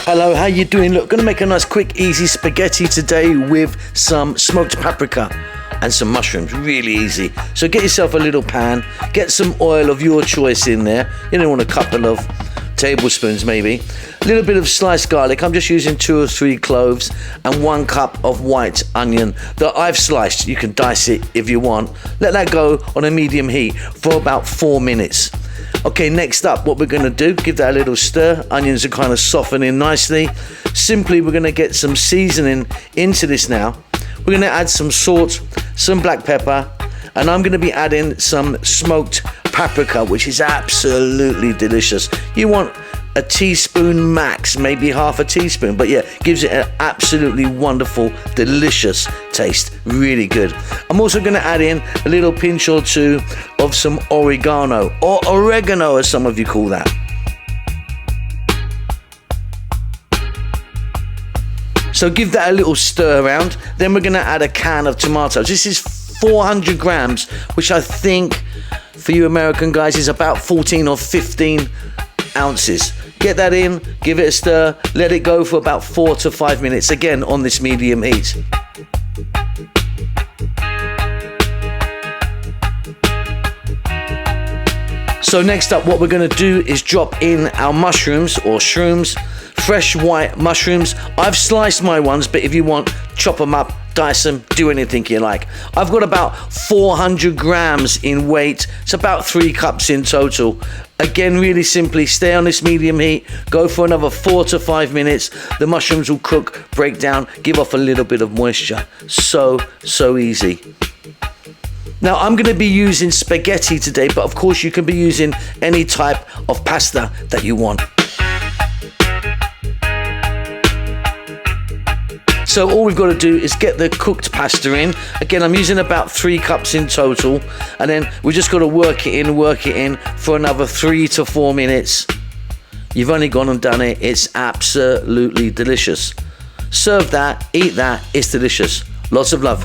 Hello, how you doing? Look, gonna make a nice quick easy spaghetti today with some smoked paprika and some mushrooms. Really easy. So get yourself a little pan, get some oil of your choice in there. You don't want a couple of tablespoons maybe. A little bit of sliced garlic. I'm just using 2 or 3 cloves and 1 cup of white onion that I've sliced. You can dice it if you want. Let that go on a medium heat for about 4 minutes. Okay, next up, what we're gonna do, give that a little stir. Onions are kind of softening nicely. Simply, we're gonna get some seasoning into this now. We're gonna add some salt, some black pepper, and I'm gonna be adding some smoked paprika, which is absolutely delicious. You want a teaspoon max, maybe half a teaspoon, but yeah, gives it an absolutely wonderful, delicious taste. Really good. I'm also gonna add in a little pinch or 2 of some oregano, or oregano as some of you call that. So give that a little stir around. Then we're gonna add a can of tomatoes. This is 400 grams, which I think for you American guys is about 14 or 15 ounces. Get that in, give it a stir, let it go for about 4 to 5 minutes, again on this medium heat. So next up, what we're gonna do is drop in our mushrooms or shrooms, fresh white mushrooms. I've sliced my ones, but if you want, chop them up, dice them, do anything you like. I've got about 400 grams in weight. It's about 3 cups in total. Again, really simply, stay on this medium heat, go for another 4 to 5 minutes. The mushrooms will cook, break down, give off a little bit of moisture. So easy. Now, I'm gonna be using spaghetti today, but of course you can be using any type of pasta that you want. So all we've got to do is get the cooked pasta in. Again, I'm using about 3 cups in total. And then we just got to work it in for another 3 to 4 minutes. You've only gone and done it. It's absolutely delicious. Serve that, eat that, it's delicious. Lots of love.